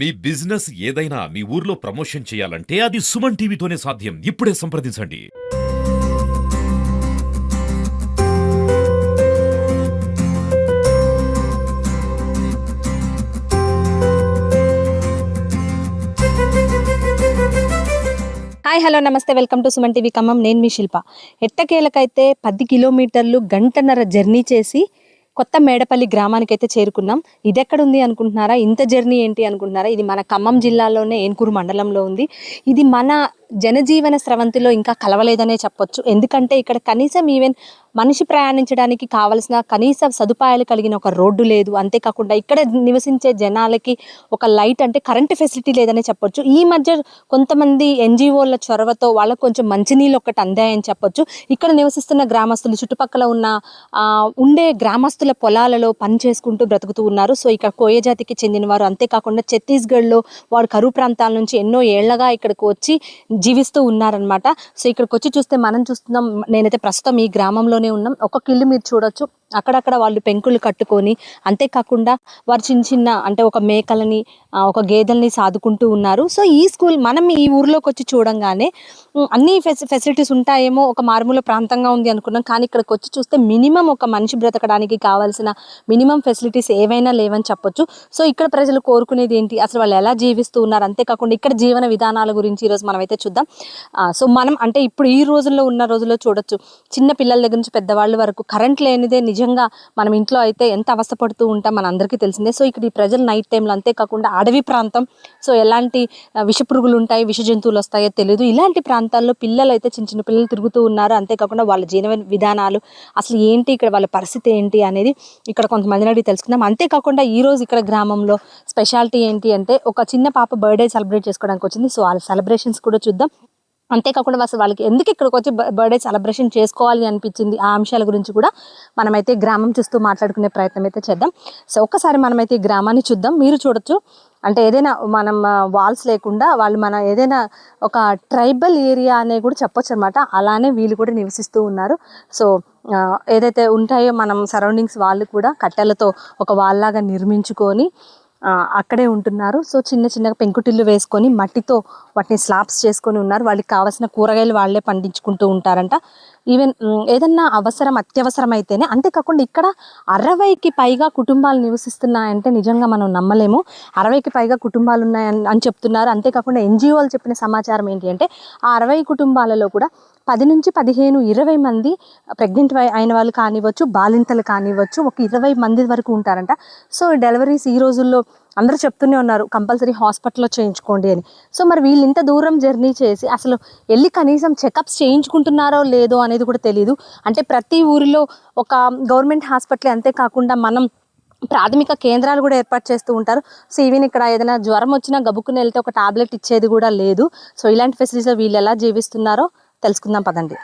మీ business ఏదైనా మీ ఊర్లో promotion చేయాలంటే అది సుమన్ టీవీతోనే సాధ్యం. ఇప్పుడే సంప్రదించండి. హాయ్ హలో నమస్తే welcome to Suman TV Khammam. నేను మీ శిల్ప. ఎట్టకేలకైతే 10 కిలోమీటర్లు గంటన్నర జర్నీ చేసి కొత్త మేడపల్లి గ్రామానికి అయితే చేరుకున్నాం. ఇది ఎక్కడుంది అనుకుంటున్నారా? ఇంత జర్నీ ఏంటి అనుకుంటున్నారా? ఇది మన ఖమ్మం జిల్లాలోనే ఏన్కూరు మండలంలో ఉంది. ఇది మన జనజీవన స్రవంతిలో ఇంకా కలవలేదనే చెప్పొచ్చు. ఎందుకంటే ఇక్కడ కనీసం ఈవెన్ మనిషి ప్రయాణించడానికి కావలసిన కనీస సదుపాయాలు కలిగిన ఒక రోడ్డు లేదు. అంతేకాకుండా ఇక్కడ నివసించే జనాలకి ఒక లైట్ అంటే కరెంట్ ఫెసిలిటీ లేదనే చెప్పొచ్చు. ఈ మధ్య కొంతమంది ఎన్జిఓల చొరవతో వాళ్ళకు కొంచెం మంచినీళ్ళు ఒకటి అందాయని చెప్పొచ్చు. ఇక్కడ నివసిస్తున్న గ్రామస్తులు చుట్టుపక్కల ఉన్న ఉండే గ్రామస్తుల పొలాలలో పని చేసుకుంటూ బ్రతుకుతూ ఉన్నారు. సో ఇక్కడ కోయ జాతికి చెందిన వారు, అంతేకాకుండా ఛత్తీస్గఢ్లో వాడు కరువు ప్రాంతాల నుంచి ఎన్నో ఏళ్లగా ఇక్కడికి వచ్చి జీవిస్తూ ఉన్నారనమాట. సో ఇక్కడికి వచ్చి చూస్తే మనం చూస్తున్నాం, నేనైతే ప్రస్తుతం ఈ గ్రామంలోనే ఉన్నాం. ఒక్కొక్క ఇల్లు మీరు చూడొచ్చు, అక్కడక్కడ వాళ్ళు పెంకులు కట్టుకొని, అంతేకాకుండా వారు చిన్న చిన్న అంటే ఒక మేకలని ఒక గేదెల్ని సాదుకుంటూ ఉన్నారు. సో ఈ స్కూల్ మనం ఈ ఊర్లోకి వచ్చి చూడంగానే అన్ని ఫెసిలిటీస్ ఉంటాయేమో, ఒక మారుమూల ప్రాంతంగా ఉంది అనుకున్నాం. కానీ ఇక్కడికి వచ్చి చూస్తే మినిమం ఒక మనిషి బ్రతకడానికి కావాల్సిన మినిమం ఫెసిలిటీస్ ఏవైనా లేవని చెప్పొచ్చు. సో ఇక్కడ ప్రజలు కోరుకునేది ఏంటి, అసలు వాళ్ళు ఎలా జీవిస్తూ ఉన్నారు, అంతేకాకుండా ఇక్కడ జీవన విధానాల గురించి ఈరోజు మనం అయితే చూద్దాం. సో మనం అంటే ఇప్పుడు ఈ రోజుల్లో ఉన్న రోజుల్లో చూడొచ్చు, చిన్న పిల్లల దగ్గర నుంచి పెద్దవాళ్ళ వరకు కరెంట్ లేనిదే నిజంగా మనం ఇంట్లో అయితే ఎంత అవస్థపడుతూ ఉంటాం మన అందరికీ తెలిసిందే. సో ఇక్కడ ఈ ప్రజలు నైట్ టైంలో, అంతేకాకుండా అడవి ప్రాంతం, సో ఎలాంటి విషపురుగులు ఉంటాయి, విష జంతువులు వస్తాయో తెలియదు. ఇలాంటి ప్రాంతాల్లో పిల్లలు అయితే చిన్న చిన్న పిల్లలు తిరుగుతూ ఉన్నారు. అంతేకాకుండా వాళ్ళ జీవన విధానాలు అసలు ఏంటి, ఇక్కడ వాళ్ళ పరిస్థితి ఏంటి అనేది ఇక్కడ కొంతమందిని అడిగి తెలుసుకుందాం. అంతేకాకుండా ఈ రోజు ఇక్కడ గ్రామంలో స్పెషాలిటీ ఏంటి అంటే, ఒక చిన్న పాప బర్త్డే సెలబ్రేట్ చేసుకోవడానికి వచ్చింది. సో వాళ్ళ సెలబ్రేషన్స్ కూడా చూద్దాం. అంతేకాకుండా అసలు వాళ్ళకి ఎందుకు ఇక్కడికి వచ్చి బర్త్డే సెలబ్రేషన్ చేసుకోవాలి అనిపించింది, ఆ అంశాల గురించి కూడా మనమైతే గ్రామం చూస్తూ మాట్లాడుకునే ప్రయత్నం అయితే చేద్దాం. సో ఒక్కసారి మనమైతే ఈ గ్రామాన్ని చూద్దాం. మీరు చూడొచ్చు, అంటే ఏదైనా మనం వాల్స్ లేకుండా వాళ్ళు మన ఏదైనా ఒక ట్రైబల్ ఏరియా అనే కూడా చెప్పొచ్చు అనమాట. అలానే వీళ్ళు కూడా నివసిస్తూ ఉన్నారు. సో ఏదైతే ఉంటాయో మనం సరౌండింగ్స్, వాళ్ళు కూడా కట్టెలతో ఒక వాల్లాగా నిర్మించుకొని అక్కడే ఉంటున్నారు. సో చిన్న చిన్నగా పెంకుటిల్లు వేసుకొని మట్టితో వాటిని స్లాబ్స్ చేసుకొని ఉన్నారు. వాళ్ళకి కావాల్సిన కూరగాయలు వాళ్ళే పండించుకుంటూ ఉంటారంట. ఈవెన్ ఏదన్నా అత్యవసరం అయితేనే. అంతేకాకుండా ఇక్కడ 60కి పైగా కుటుంబాలు నివసిస్తున్నాయంటే నిజంగా మనం నమ్మలేము. 60కి పైగా కుటుంబాలు ఉన్నాయని చెప్తున్నారు. అంతేకాకుండా ఎన్జిఓలు చెప్పిన సమాచారం ఏంటి అంటే, ఆ 60 కుటుంబాలలో కూడా 10 నుంచి 15, 20 మంది ప్రెగ్నెంట్ అయిన వాళ్ళు కానివ్వచ్చు, బాలింతలు కానివ్వచ్చు, ఒక 20 మంది వరకు ఉంటారంట. సో డెలివరీస్ ఈ రోజుల్లో అందరూ చెప్తూనే ఉన్నారు, కంపల్సరీ హాస్పిటల్లో చేయించుకోండి అని. సో మరి వీళ్ళు ఇంత దూరం జర్నీ చేసి అసలు వెళ్ళి కనీసం చెకప్స్ చేయించుకుంటున్నారో లేదో అనేది కూడా తెలియదు. అంటే ప్రతి ఊరిలో ఒక గవర్నమెంట్ హాస్పిటల్, అంతేకాకుండా మనం ప్రాథమిక కేంద్రాలు కూడా ఏర్పాటు చేస్తూ ఉంటారు. సో ఈవెన్ ఇక్కడ ఏదైనా జ్వరం వచ్చినా గబుక్కుని వెళ్తే ఒక టాబ్లెట్ ఇచ్చేది కూడా లేదు. సో ఇలాంటి ఫెసిలిటీస్ వీళ్ళు ఎలా జీవిస్తున్నారో తెలుసుకుందాం పదండి.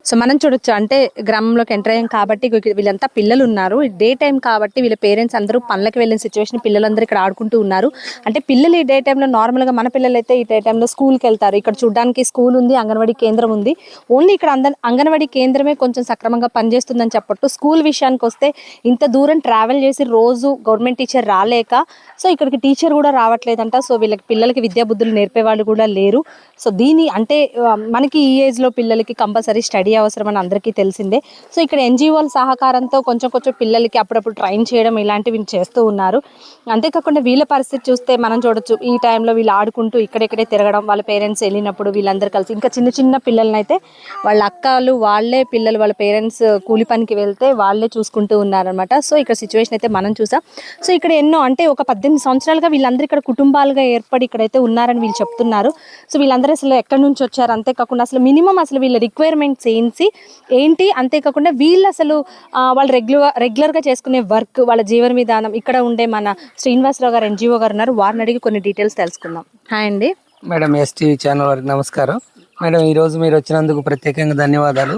సో మనం చూడొచ్చు, అంటే గ్రామంలోకి ఎంటర్ అయ్యాం కాబట్టి వీళ్ళంతా పిల్లలు ఉన్నారు. డే టైం కాబట్టి వీళ్ళ పేరెంట్స్ అందరూ పనులకు వెళ్ళిన సిచ్యువేషన్, పిల్లలందరూ ఇక్కడ ఆడుకుంటూ ఉన్నారు. అంటే పిల్లలు ఈ డే టైంలో నార్మల్గా మన పిల్లలు అయితే ఈ డే టైంలో స్కూల్కి వెళ్తారు. ఇక్కడ చూడడానికి స్కూల్ ఉంది, అంగన్వాడీ కేంద్రం ఉంది. ఓన్లీ ఇక్కడ అంగన్వాడీ కేంద్రమే కొంచెం సక్రమంగా పనిచేస్తుందని చెప్పట్టు. స్కూల్ విషయానికి వస్తే ఇంత దూరం ట్రావెల్ చేసి రోజు గవర్నమెంట్ టీచర్ రాలేక, సో ఇక్కడికి టీచర్ కూడా రావట్లేదంట. సో వీళ్ళకి పిల్లలకి విద్యాబుద్ధులు నేర్పేవాళ్ళు కూడా లేరు. సో అంటే మనకి ఈ ఏజ్లో పిల్లలకి కంపల్సరీ స్టడీ అవసరం అని అందరికీ తెలిసిందే. సో ఇక్కడ ఎన్జిఓల సహకారంతో కొంచెం పిల్లలకి అప్పుడప్పుడు ట్రైన్ చేయడం ఇలాంటివి చేస్తూ ఉన్నారు. అంతేకాకుండా వీళ్ళ పరిస్థితి చూస్తే మనం చూడొచ్చు, ఈ టైంలో వీళ్ళు ఆడుకుంటూ ఇక్కడెక్కడే తిరగడం, వాళ్ళ పేరెంట్స్ వెళ్ళినప్పుడు వీళ్ళందరూ కలిసి, ఇంకా చిన్న చిన్న పిల్లల్ని అయితే వాళ్ళ అక్కలు వాళ్ళే పిల్లలు వాళ్ళ పేరెంట్స్ కూలి పనికి వెళ్తే వాళ్ళే చూసుకుంటూ ఉన్నారనమాట. సో ఇక్కడ సిచ్యువేషన్ అయితే మనం చూసాం. సో ఇక్కడ ఎన్నో అంటే ఒక 18 సంవత్సరాలుగా వీళ్ళందరూ ఇక్కడ కుటుంబాలుగా ఏర్పడి ఇక్కడైతే ఉన్నారని వీళ్ళు చెప్తున్నారు. సో వీళ్ళందరూ అసలు ఎక్కడి నుంచి వచ్చారు, అంతేకాకుండా అసలు మినిమం అసలు వీళ్ళ రిక్వైర్మెంట్స్ ఏంటి, అంతేకాకుండా వీళ్ళు అసలు వాళ్ళు రెగ్యులర్గా చేసుకునే వర్క్, వాళ్ళ జీవన విధానం. ఇక్కడ ఉండే మన శ్రీనివాసరావు గారు ఎన్జిఓ గారు ఉన్నారు, వారిని అడిగి కొన్ని డీటెయిల్స్ తెలుసుకుందాం. హాయ్ అండి. మేడం, ఎస్టీవీ ఛానల్ వారికి నమస్కారం. మేడం ఈరోజు మీరు వచ్చినందుకు ప్రత్యేకంగా ధన్యవాదాలు.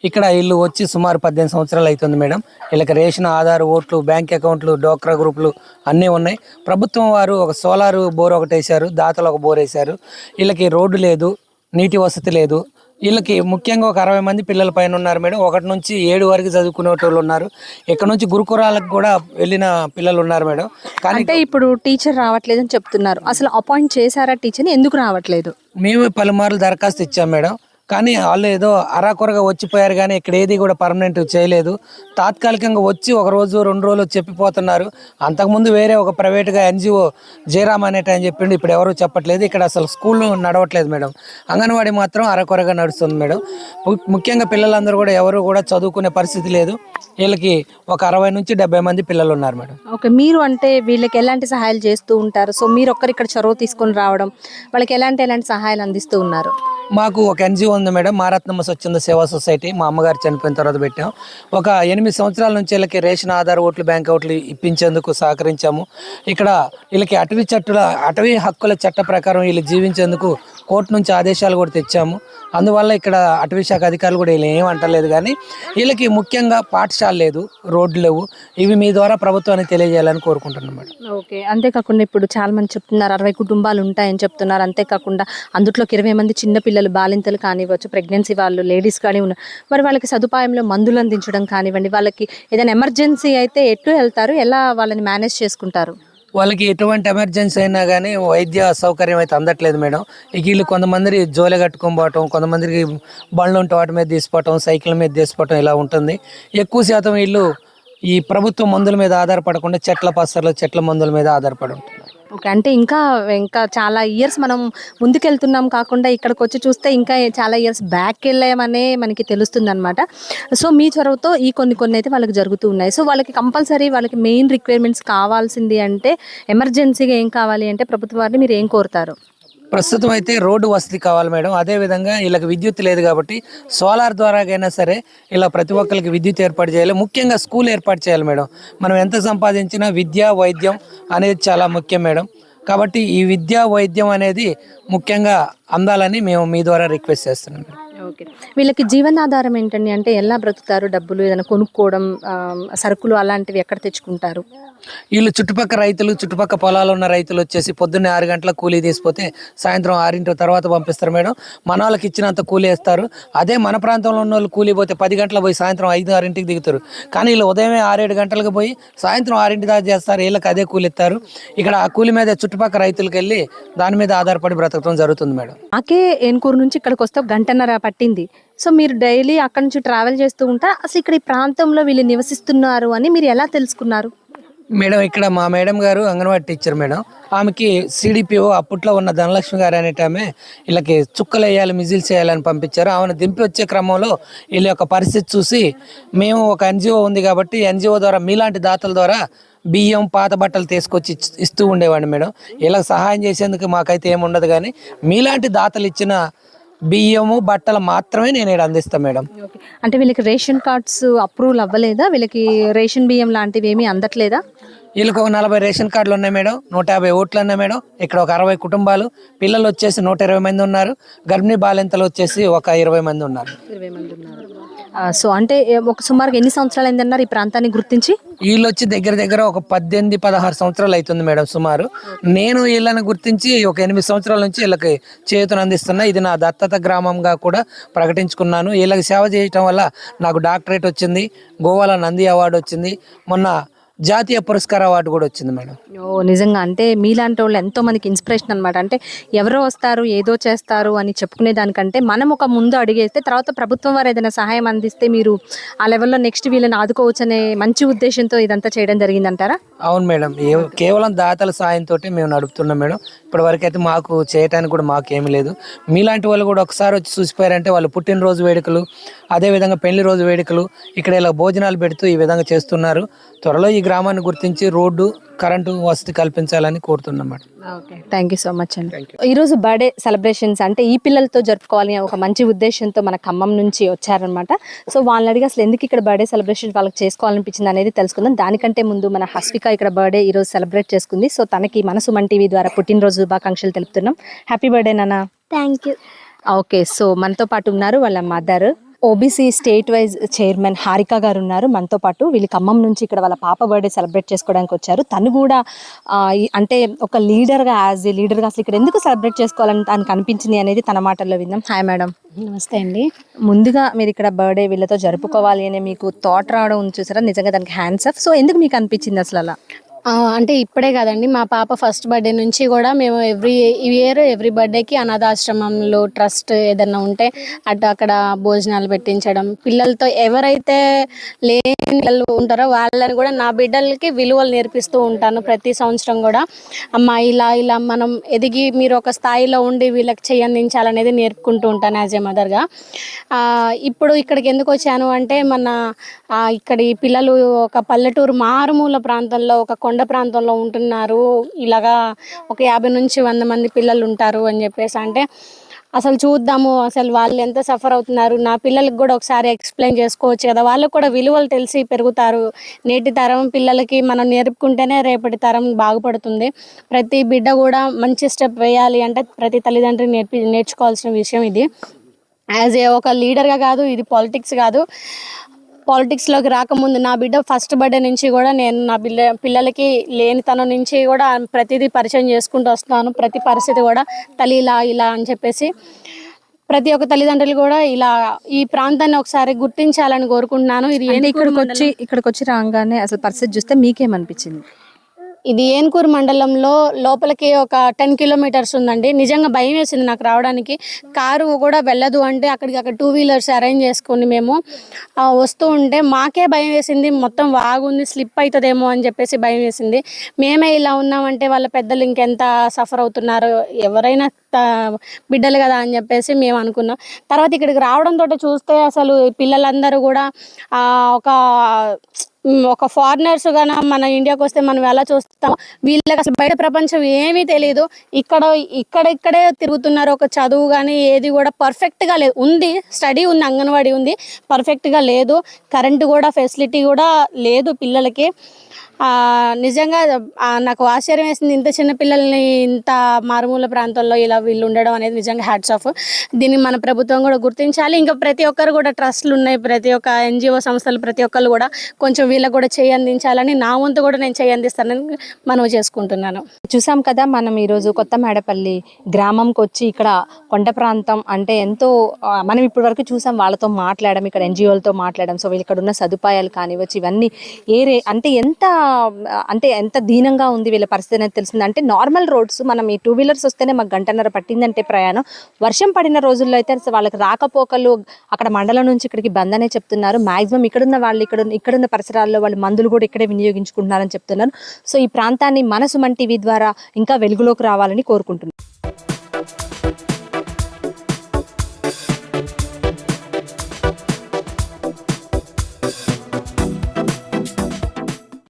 ఇక్కడ ఇల్లు వచ్చి సుమారు 18 సంవత్సరాలు అవుతుంది మేడం. వీళ్ళకి రేషన్, ఆధార్, ఓట్లు, బ్యాంక్ అకౌంట్లు, డోక్రా గ్రూపులు అన్నీ ఉన్నాయి. ప్రభుత్వం వారు ఒక సోలార్ బోర్ ఒకటి వేశారు, దాతలు ఒక బోర్ వేశారు. వీళ్ళకి రోడ్డు లేదు, నీటి వసతి లేదు. వీళ్ళకి ముఖ్యంగా ఒక 60 మంది పిల్లల పైన ఉన్నారు మేడం. 1 నుంచి 7 వరకు చదువుకునే వాళ్ళు ఉన్నారు. ఇక్కడ నుంచి గురుకులాలకు కూడా వెళ్ళిన పిల్లలు ఉన్నారు మేడం. కానీ అంటే ఇప్పుడు టీచర్ రావట్లేదు అని చెప్తున్నారు. అసలు అపాయింట్ చేశారా టీచర్ని? ఎందుకు రావట్లేదు? మేమే పలుమార్లు దరఖాస్తు ఇచ్చాం మేడం. కానీ వాళ్ళు ఏదో అరాకొరగా వచ్చిపోయారు, కానీ ఇక్కడ ఏది కూడా పర్మనెంట్ చేయలేదు. తాత్కాలికంగా వచ్చి 1 రోజు 2 రోజులు చెప్పిపోతున్నారు. అంతకుముందు వేరే ఒక ప్రైవేట్గా ఎన్జిఓ జయరామ్ అనేట అని చెప్పిండు. ఇప్పుడు ఎవరు చెప్పట్లేదు. ఇక్కడ అసలు స్కూల్ నడవట్లేదు మేడం. అంగన్వాడీ మాత్రం అరకొరగా నడుస్తుంది మేడం. ముఖ్యంగా పిల్లలందరూ కూడా ఎవరు కూడా చదువుకునే పరిస్థితి లేదు. వీళ్ళకి ఒక 60 నుంచి 70 మంది పిల్లలు ఉన్నారు మేడం. ఓకే, మీరు అంటే వీళ్ళకి ఎలాంటి సహాయాలు చేస్తూ ఉంటారు? సో మీరు ఒక్కరు ఇక్కడ చొరవ తీసుకొని రావడం, వాళ్ళకి ఎలాంటి సహాయాలు అందిస్తూ ఉన్నారు? మాకు ఒక ఎన్జిఓ ఉంది మేడం, మారత్నమ్మ స్వచ్ఛంద సేవా సొసైటీ. మా అమ్మగారు చనిపోయిన తర్వాత పెట్టాం. ఒక 8 సంవత్సరాల నుంచి వీళ్ళకి రేషన్, ఆధార్, ఓట్లు, బ్యాంక్ ఓట్లు ఇప్పించేందుకు సహకరించాము. ఇక్కడ వీళ్ళకి అటవీ హక్కుల చట్ట ప్రకారం వీళ్ళు జీవించేందుకు కోర్టు నుంచి ఆదేశాలు కూడా తెచ్చాము. అందువల్ల ఇక్కడ అటవీ శాఖ అధికారులు కూడా వీళ్ళు ఏం అంటలేదు. కానీ వీళ్ళకి ముఖ్యంగా పాఠశాల లేదు, రోడ్లు లేవు. ఇవి మీ ద్వారా ప్రభుత్వానికి తెలియజేయాలని కోరుకుంటున్నాం మేడం. ఓకే, అంతేకాకుండా ఇప్పుడు చాలా మంది చెప్తున్నారు 60 కుటుంబాలు ఉంటాయని చెప్తున్నారు. అంతేకాకుండా అందులోకి 20 మంది చిన్నపిల్లలు, బాలింతలు కానివ్వచ్చు, ప్రెగ్నెన్సీ వాళ్ళు, లేడీస్ కానీ ఉన్నారు. మరి వాళ్ళకి సదుపాయంలో మందులు అందించడం కానివ్వండి, వాళ్ళకి ఏదైనా ఎమర్జెన్సీ అయితే ఎటు వెళ్తారు, ఎలా వాళ్ళని మేనేజ్ చేసుకుంటారు? వాళ్ళకి ఎటువంటి ఎమర్జెన్సీ అయినా కానీ వైద్య సౌకర్యం అయితే అందట్లేదు మేడం. ఇక వీళ్ళు కొంతమంది జోలె కట్టుకొని పోవటం, కొంతమందికి బండ్లు ఉంటే వాటి మీద తీసిపోవటం, సైకిల్ మీద తీసిపోవటం ఇలా ఉంటుంది. ఎక్కువ శాతం వీళ్ళు ఈ ప్రభుత్వ మందుల మీద ఆధారపడకుండా చెట్ల పసర్లు, చెట్ల మందుల మీద ఆధారపడి ఉంటున్నారు. ఓకే, అంటే ఇంకా చాలా ఇయర్స్ మనం ముందుకెళ్తున్నాం కాకుండా ఇక్కడికి వచ్చి చూస్తే ఇంకా చాలా ఇయర్స్ బ్యాక్ వెళ్ళామనే మనకి తెలుస్తుంది అనమాట. సో మీ చొరవతో ఈ కొన్ని అయితే వాళ్ళకి జరుగుతూ ఉన్నాయి. సో వాళ్ళకి కంపల్సరీ వాళ్ళకి మెయిన్ రిక్వైర్మెంట్స్ కావాల్సింది అంటే ఎమర్జెన్సీగా ఏం కావాలి అంటే ప్రభుత్వం వారిని మీరు ఏం కోరుతారు? ప్రస్తుతం అయితే రోడ్డు వసతి కావాలి మేడం. అదేవిధంగా వీళ్ళకి విద్యుత్ లేదు కాబట్టి సోలార్ ద్వారాగైనా సరే ఇలా ప్రతి ఒక్కరికి విద్యుత్ ఏర్పాటు చేయాలి. ముఖ్యంగా స్కూల్ ఏర్పాటు చేయాలి మేడం. మనం ఎంత సంపాదించినా విద్య, వైద్యం అనేది చాలా ముఖ్యం మేడం. కాబట్టి ఈ విద్య, వైద్యం అనేది ముఖ్యంగా అందాలని మేము మీ ద్వారా రిక్వెస్ట్ చేస్తున్నాం మేడం. ఓకే, వీళ్ళకి జీవనాధారం ఏంటండి? అంటే ఎలా బ్రతుకుతారు? డబ్బులు ఏదైనా కొనుక్కోవడం, సరుకులు అలాంటివి ఎక్కడ తెచ్చుకుంటారు? వీళ్ళు చుట్టుపక్క పొలాలు ఉన్న రైతులు వచ్చేసి పొద్దున్నే 6 గంటలకు కూలీ తీసిపోతే సాయంత్రం 6 తర్వాత పంపిస్తారు మేడం. మన వాళ్ళకి ఇచ్చినంత కూలీ వేస్తారు. అదే మన ప్రాంతంలో ఉన్న వాళ్ళు కూలీ పోతే 10 గంటలకు పోయి సాయంత్రం 5-6 దిగుతారు. కానీ వీళ్ళు ఉదయమే 6-7 గంటలకు పోయి సాయంత్రం 6 దాకా చేస్తారు. వీళ్ళకి అదే కూలీ ఇస్తారు. ఇక్కడ ఆ కూలీ మీద చుట్టుపక్కల రైతులకు వెళ్ళి దాని మీద ఆధారపడి బ్రతకడం జరుగుతుంది మేడం. నాకే ఏనుకూరు నుంచి ఇక్కడికి వస్తే 1.5 గంట పట్టింది. సో మీరు డైలీ అక్కడ నుంచి ట్రావెల్ చేస్తూ ఉంటా? అసలు ఇక్కడ ఈ ప్రాంతంలో వీళ్ళు నివసిస్తున్నారు అని మీరు ఎలా తెలుసుకున్నారు? మేడం ఇక్కడ మా మేడం గారు అంగన్వాడీ టీచర్ మేడం. ఆమెకి సిడిపిఓ అప్పట్లో ఉన్న ధనలక్ష్మి గారు అనేట ఆమె వీళ్ళకి చుక్కలు వేయాలి, మిజిల్స్ వేయాలని పంపించారు. ఆమెను దింపి వచ్చే క్రమంలో వీళ్ళ యొక్క పరిస్థితి చూసి మేము ఒక ఎన్జిఓ ఉంది కాబట్టి ఎన్జిఓ ద్వారా మీలాంటి దాతల ద్వారా బియ్యం, పాత బట్టలు తీసుకొచ్చి ఇస్తూ ఉండేవాడిని మేడం. ఇలా సహాయం చేసేందుకు మాకైతే ఏముండదు, కానీ మీలాంటి దాతలు ఇచ్చిన బియ్యము, బట్టలు మాత్రమే నేను ఇక్కడ అందిస్తాను మేడం. అంటే వీళ్ళకి రేషన్ కార్డ్స్ అప్రూవల్ అవ్వలేదా? వీళ్ళకి రేషన్ బియ్యం లాంటివి ఏమీ అందట్లేదా? వీళ్ళకి ఒక 40 రేషన్ కార్డులు ఉన్నాయి మేడం, 150 ఓట్లు ఉన్నాయి మేడం. ఇక్కడ ఒక 60 కుటుంబాలు, పిల్లలు వచ్చేసి 120 మంది ఉన్నారు. గర్భిణీ బాలింతలు వచ్చేసి ఒక 20 మంది ఉన్నారు. 20 మంది ఉన్నారు. సో అంటే ఒక సుమారుగా ఎన్ని సంవత్సరాలు అయిందన్నారు ఈ ప్రాంతాన్ని గుర్తించి? వీళ్ళు వచ్చి దగ్గర ఒక 18-16 సంవత్సరాలు అవుతుంది మేడం సుమారు. నేను వీళ్ళని గుర్తించి ఒక 8 సంవత్సరాల నుంచి వీళ్ళకి చేతును అందిస్తున్నా. ఇది నా దత్తత గ్రామంగా కూడా ప్రకటించుకున్నాను. వీళ్ళకి సేవ చేయటం వల్ల నాకు డాక్టరేట్ వచ్చింది, గోవాల నంది అవార్డు వచ్చింది, మొన్న జాతీయ పురస్కార అవార్డు కూడా వచ్చింది మేడం. ఓ నిజంగా, అంటే మీలాంటి వాళ్ళు ఎంతో మనకి ఇన్స్పిరేషన్ అనమాట. అంటే ఎవరో వస్తారు ఏదో చేస్తారు అని చెప్పుకునే దానికంటే మనం ఒక ముందు అడిగేస్తే తర్వాత ప్రభుత్వం వారు ఏదైనా సహాయం అందిస్తే మీరు ఆ లెవెల్లో నెక్స్ట్ వీళ్ళని ఆదుకోవచ్చు అనే మంచి ఉద్దేశంతో ఇదంతా చేయడం జరిగిందంటారా? అవును మేడం, కేవలం దాతల సాయంతో మేము నడుపుతున్నాం మేడం. ఇప్పటి వరకు అయితే మాకు చేయటానికి కూడా మాకేమీ లేదు. మీలాంటి వాళ్ళు కూడా ఒకసారి వచ్చి చూసిపోయారంటే వాళ్ళు పుట్టినరోజు వేడుకలు, అదేవిధంగా పెళ్లి రోజు వేడుకలు ఇక్కడ ఇలా భోజనాలు పెడుతూ ఈ విధంగా చేస్తున్నారు. త్వరలో ఈ గ్రామాన్ని గుర్తించి రోడ్డు, కరెంటు వసతి కల్పించాలని కోరుతున్నాం madam. Okay, thank you so much అండి. ఈరోజు బర్త్డే సెలబ్రేషన్స్ అంటే ఈ పిల్లలతో జరుపుకోవాలి ఒక మంచి ఉద్దేశంతో మన ఖమ్మం నుంచి వచ్చారనమాట. సో వాళ్ళని అడిగి అసలు ఎందుకు ఇక్కడ బర్త్డే సెలబ్రేషన్ వాళ్ళకి చేసుకోవాలనిపించింది అనేది తెలుసుకుందాం. దానికంటే ముందు మన హస్విక ఇక్కడ బర్త్డే ఈరోజు సెలబ్రేట్ చేసుకుంది. సో తనకి మన సుమన్ టీవీ ద్వారా పుట్టినరోజు శుభాకాంక్షలు తెలుపుతున్నాం. హ్యాపీ బర్త్డే నాన్న. Thank you. ఓకే, సో మనతో పాటు ఉన్నారు వాళ్ళ mother, OBC state wise chairman Harika గారు ఉన్నారు మనతో పాటు. వీళ్ళు ఖమ్మం నుంచి ఇక్కడ వాళ్ళ పాప బర్త్డే సెలబ్రేట్ చేసుకోవడానికి వచ్చారు. తను కూడా అంటే ఒక లీడర్గా, యాజ్ ఏ లీడర్గా అసలు ఇక్కడ ఎందుకు సెలబ్రేట్ చేసుకోవాలని తనకు అనిపించింది అనేది తన మాటల్లో విందాం. Hi madam. నమస్తే అండి. ముందుగా మీరు ఇక్కడ బర్త్డే వీళ్ళతో జరుపుకోవాలి అని మీకు థాట్ రావడం ఉంది చూసారా, నిజంగా దానికి హ్యాండ్స్ ఆఫ్. సో ఎందుకు మీకు అనిపించింది అసలు అలా? అంటే ఇప్పుడే కదండి, మా పాప ఫస్ట్ బర్త్డే నుంచి కూడా మేము ఎవ్రీ ఇయర్ ఎవ్రీ బర్త్డేకి అనాథాశ్రమంలో ట్రస్ట్ ఏదన్నా ఉంటే అక్కడ భోజనాలు పెట్టించడం, పిల్లలతో ఎవరైతే లేని పిల్లలు ఉంటారో వాళ్ళని కూడా నా బిడ్డలకి విలువలు నేర్పిస్తూ ఉంటాను ప్రతి సంవత్సరం కూడా. అమ్మ ఇలా ఇలా మనం ఎదిగి మీరు ఒక స్థాయిలో ఉండి వీళ్ళకి చేయందించాలనేది నేర్పుకుంటూ ఉంటాను యాజ్ ఏ మదర్గా. ఇప్పుడు ఇక్కడికి ఎందుకు వచ్చాను అంటే ఇక్కడ ఈ పిల్లలు ఒక పల్లెటూరు మారుమూల ప్రాంతంలో ఒక కొండ ప్రాంతంలో ఉంటున్నారు, ఇలాగా ఒక 50 నుంచి 100 మంది పిల్లలు ఉంటారు అని చెప్పేసి అంటే అసలు చూద్దాము అసలు వాళ్ళు ఎంత సఫర్ అవుతున్నారు, నా పిల్లలకి కూడా ఒకసారి ఎక్స్ప్లెయిన్ చేసుకోవచ్చు కదా, వాళ్ళకు కూడా విలువలు తెలిసి పెరుగుతారు. నేటి తరం పిల్లలకి మనం నేర్పుకుంటేనే రేపటి తరం బాగుపడుతుంది. ప్రతి బిడ్డ కూడా మంచి స్టెప్ వేయాలి అంటే ప్రతి తల్లిదండ్రి నేర్చుకోవాల్సిన విషయం ఇది. యాజ్ ఏ ఒక లీడర్గా కాదు, ఇది పాలిటిక్స్ కాదు. పాలిటిక్స్లోకి రాకముందు నా బిడ్డ ఫస్ట్ బర్త్డే నుంచి కూడా నేను నా పిల్లలకి లేనితనం నుంచి కూడా ప్రతిదీ పరిచయం చేసుకుంటూ వస్తున్నాను. ప్రతి పరిస్థితి కూడా తల్లి ఇలా అని చెప్పేసి ప్రతి ఒక్క తల్లిదండ్రులు కూడా ఇలా ఈ ప్రాంతాన్ని ఒకసారి గుర్తించాలని కోరుకుంటున్నాను. ఇది ఇక్కడికి వచ్చి రాగానే అసలు పరిస్థితి చూస్తే మీకేమనిపించింది? ఇది ఏన్కూరు మండలంలో లోపలికి ఒక 10 కిలోమీటర్స్ ఉందండి. నిజంగా భయం వేసింది నాకు రావడానికి. కారు కూడా వెళ్ళదు అంటే అక్కడ 2 వీలర్స్ అరేంజ్ చేసుకుని మేము వస్తూ ఉంటే మాకే భయం వేసింది. మొత్తం వాగుంది, స్లిప్ అవుతుందేమో అని చెప్పేసి భయం వేసింది. మేమే ఇలా ఉన్నామంటే వాళ్ళ పెద్దలు ఇంకెంత సఫర్ అవుతున్నారు, ఎవరైనా బిడ్డలు కదా అని చెప్పేసి మేము అనుకున్నాం. తర్వాత ఇక్కడికి రావడంతో చూస్తే అసలు పిల్లలందరూ కూడా ఒక ఫారినర్స్ గాన మన ఇండియాకి వస్తే మనం ఎలా చూస్తాం, వీళ్ళకి అసలు బయట ప్రపంచం ఏమీ తెలియదు. ఇక్కడే తిరుగుతున్నారు. ఒక చదువు కానీ ఏది కూడా పర్ఫెక్ట్గా లేదు. ఉంది, స్టడీ ఉంది, అంగన్వాడీ ఉంది, పర్ఫెక్ట్గా లేదు. కరెంటు కూడా ఫెసిలిటీ కూడా లేదు పిల్లలకి. నిజంగా నాకు ఆశ్చర్యం వేసింది, ఇంత చిన్న పిల్లల్ని ఇంత మారుమూల ప్రాంతాల్లో ఇలా వీళ్ళు ఉండడం అనేది నిజంగా హ్యాట్స్ ఆఫ్. దీన్ని మన ప్రభుత్వం కూడా గుర్తించాలి. ఇంకా ప్రతి ఒక్కరు కూడా ట్రస్ట్లు ఉన్నాయి, ప్రతి ఒక్క NGO సంస్థలు ప్రతి ఒక్కరు కూడా కొంచెం వీళ్ళకి కూడా చేయి అందించాలని నా వంతు కూడా నేను చేయి అందిస్తానని మనవి చేసుకుంటున్నాను. చూసాం కదా, మనం ఈరోజు కొత్త మేడపల్లి గ్రామంకి వచ్చి ఇక్కడ కొండ ప్రాంతం అంటే ఎంతో మనం ఇప్పటి వరకు చూసాం, వాళ్ళతో మాట్లాడడం, ఇక్కడ NGOలతో మాట్లాడడం. సో వీళ్ళు ఇక్కడ ఉన్న సదుపాయాలు కానివచ్చు, ఇవన్నీ ఎంత దీనంగా ఉంది వీళ్ళ పరిస్థితి అనేది తెలిసింది. అంటే నార్మల్ రోడ్స్, మనం ఈ 2 వీలర్స్ వస్తేనే మాకు 1.5 గంట పట్టిందంటే ప్రయాణం. వర్షం పడిన రోజుల్లో అయితే వాళ్ళకి రాకపోకలు అక్కడ మండలం నుంచి ఇక్కడికి బంద్ అనే చెప్తున్నారు. మాక్సిమం ఇక్కడున్న వాళ్ళు ఇక్కడున్న పరిసరాల్లో వాళ్ళు మందులు కూడా ఇక్కడే వినియోగించుకుంటున్నారని చెప్తున్నారు. సో ఈ ప్రాంతాన్ని మన సుమన్ టీవీ ద్వారా ఇంకా వెలుగులోకి రావాలని కోరుకుంటున్నాను.